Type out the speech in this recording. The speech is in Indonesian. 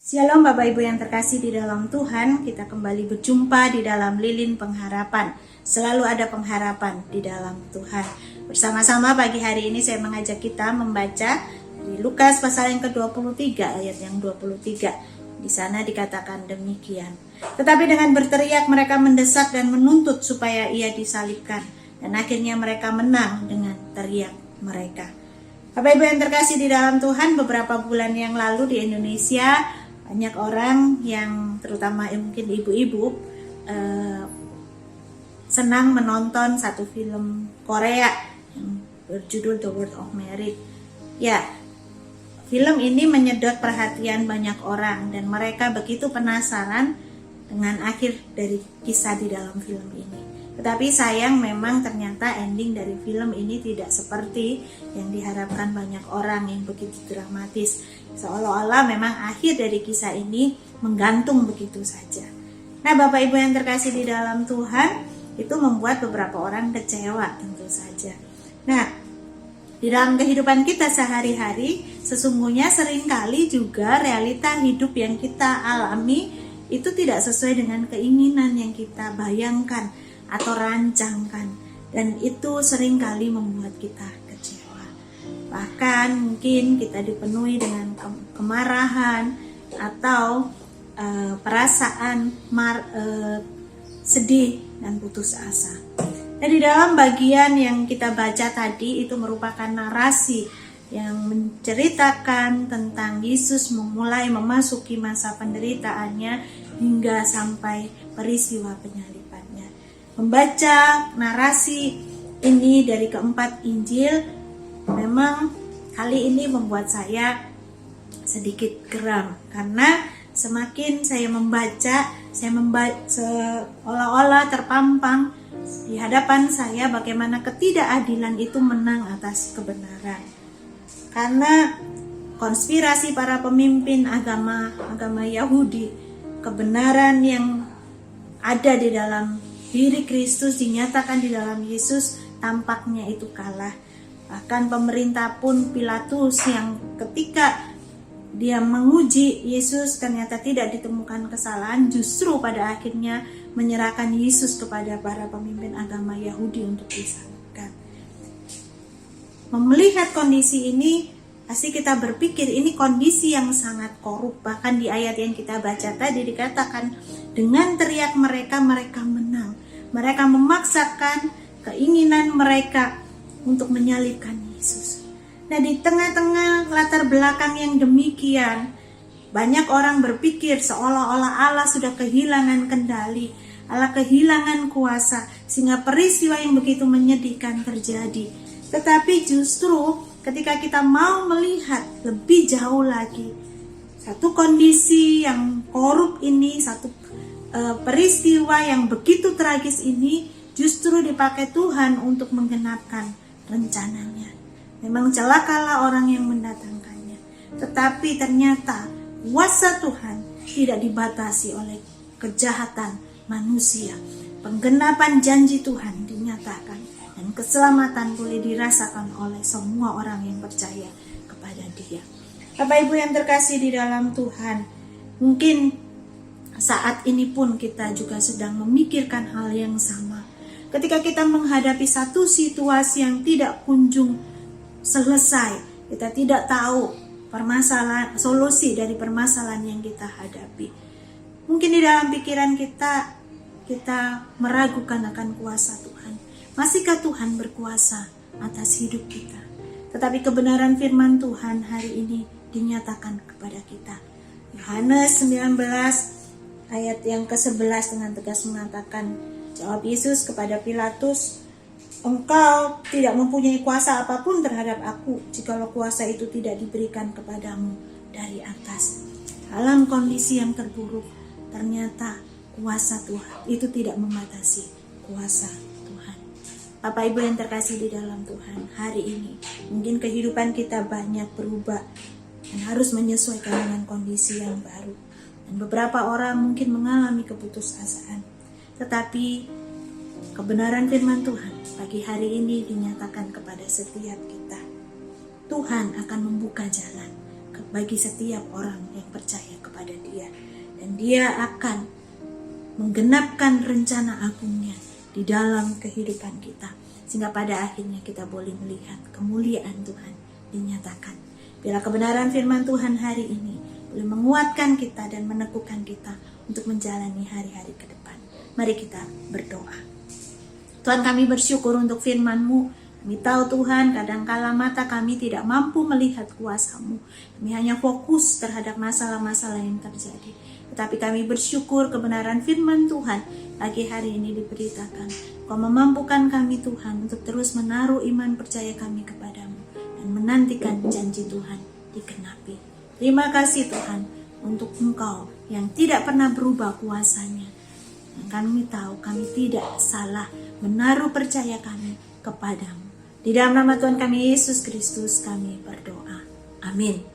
Shalom Bapak Ibu yang terkasih di dalam Tuhan, kita kembali berjumpa di dalam Lilin Pengharapan. Selalu ada pengharapan di dalam Tuhan. Bersama-sama pagi hari ini saya mengajak kita membaca di Lukas pasal yang ke-23 ayat yang 23. Di sana dikatakan demikian. Tetapi dengan berteriak mereka mendesak dan menuntut supaya ia disalibkan. Dan akhirnya mereka menang dengan teriak mereka. Bapak Ibu yang terkasih di dalam Tuhan, beberapa bulan yang lalu di Indonesia banyak orang yang terutama mungkin ibu-ibu senang menonton satu film Korea yang berjudul The World of Merit. Ya, film ini menyedot perhatian banyak orang dan mereka begitu penasaran dengan akhir dari kisah di dalam film ini. Tetapi sayang memang ternyata ending dari film ini tidak seperti yang diharapkan banyak orang, yang begitu dramatis. Seolah-olah memang akhir dari kisah ini menggantung begitu saja. Nah, Bapak Ibu yang terkasih di dalam Tuhan, itu membuat beberapa orang kecewa tentu saja. Nah, di dalam kehidupan kita sehari-hari, sesungguhnya seringkali juga realita hidup yang kita alami itu tidak sesuai dengan keinginan yang kita bayangkan atau rancangkan, dan itu seringkali membuat kita kecewa. Bahkan mungkin kita dipenuhi dengan kemarahan atau perasaan sedih dan putus asa. Dan di dalam bagian yang kita baca tadi itu merupakan narasi yang menceritakan tentang Yesus memulai memasuki masa penderitaannya hingga sampai peristiwa penyalibannya. Membaca narasi ini dari keempat Injil memang kali ini membuat saya sedikit geram, karena semakin saya membaca seolah-olah terpampang di hadapan saya bagaimana ketidakadilan itu menang atas kebenaran. Karena konspirasi para pemimpin agama Yahudi, kebenaran yang ada di dalam diri Kristus dinyatakan di dalam Yesus tampaknya itu kalah. Bahkan pemerintah pun, Pilatus, yang ketika dia menguji Yesus ternyata tidak ditemukan kesalahan, justru pada akhirnya menyerahkan Yesus kepada para pemimpin agama Yahudi untuk disalibkan. Melihat kondisi ini, pasti kita berpikir ini kondisi yang sangat korup. Bahkan di ayat yang kita baca tadi dikatakan dengan teriak mereka menang. Mereka memaksakan keinginan mereka untuk menyalibkan Yesus. Nah, di tengah-tengah latar belakang yang demikian, banyak orang berpikir seolah-olah Allah sudah kehilangan kendali, Allah kehilangan kuasa, sehingga peristiwa yang begitu menyedihkan terjadi. Tetapi justru ketika kita mau melihat lebih jauh lagi, satu kondisi yang korup ini, satu peristiwa yang begitu tragis ini justru dipakai Tuhan untuk menggenapkan rencananya. Memang celakalah orang yang mendatangkannya, tetapi ternyata kuasa Tuhan tidak dibatasi oleh kejahatan manusia. Penggenapan janji Tuhan dinyatakan dan keselamatan boleh dirasakan oleh semua orang yang percaya kepada Dia. Bapak Ibu yang terkasih di dalam Tuhan, mungkin saat ini pun kita juga sedang memikirkan hal yang sama. Ketika kita menghadapi satu situasi yang tidak kunjung selesai, kita tidak tahu solusi dari permasalahan yang kita hadapi. Mungkin di dalam pikiran kita meragukan akan kuasa Tuhan. Masihkah Tuhan berkuasa atas hidup kita? Tetapi kebenaran firman Tuhan hari ini dinyatakan kepada kita. Yohanes 19 ayat yang ke-11 dengan tegas mengatakan, jawab Yesus kepada Pilatus, engkau tidak mempunyai kuasa apapun terhadap aku, jikalau kuasa itu tidak diberikan kepadamu dari atas. Dalam kondisi yang terburuk, ternyata kuasa Tuhan itu tidak membatasi kuasa Tuhan. Bapak Ibu yang terkasih di dalam Tuhan, hari ini mungkin kehidupan kita banyak berubah dan harus menyesuaikan dengan kondisi yang baru. Dan beberapa orang mungkin mengalami keputusasaan. Tetapi kebenaran firman Tuhan pagi hari ini dinyatakan kepada setiap kita. Tuhan akan membuka jalan bagi setiap orang yang percaya kepada Dia. dan Dia akan menggenapkan rencana agungnya di dalam kehidupan kita, sehingga pada akhirnya kita boleh melihat kemuliaan Tuhan dinyatakan. Bila kebenaran firman Tuhan hari ini boleh menguatkan kita dan meneguhkan kita untuk menjalani hari-hari ke depan. Mari kita berdoa. Tuhan, kami bersyukur untuk firman-Mu. Kami tahu Tuhan, kadangkala mata kami tidak mampu melihat kuasa-Mu. Kami hanya fokus terhadap masalah-masalah yang terjadi. Tetapi kami bersyukur kebenaran firman Tuhan pagi hari ini diberitakan. Kau memampukan kami Tuhan untuk terus menaruh iman percaya kami kepadamu dan menantikan janji Tuhan digenapi. Terima kasih Tuhan untuk Engkau yang tidak pernah berubah kuasanya. Dan kami tahu kami tidak salah menaruh percaya kami kepadamu. Di dalam nama Tuhan kami Yesus Kristus kami berdoa. Amin.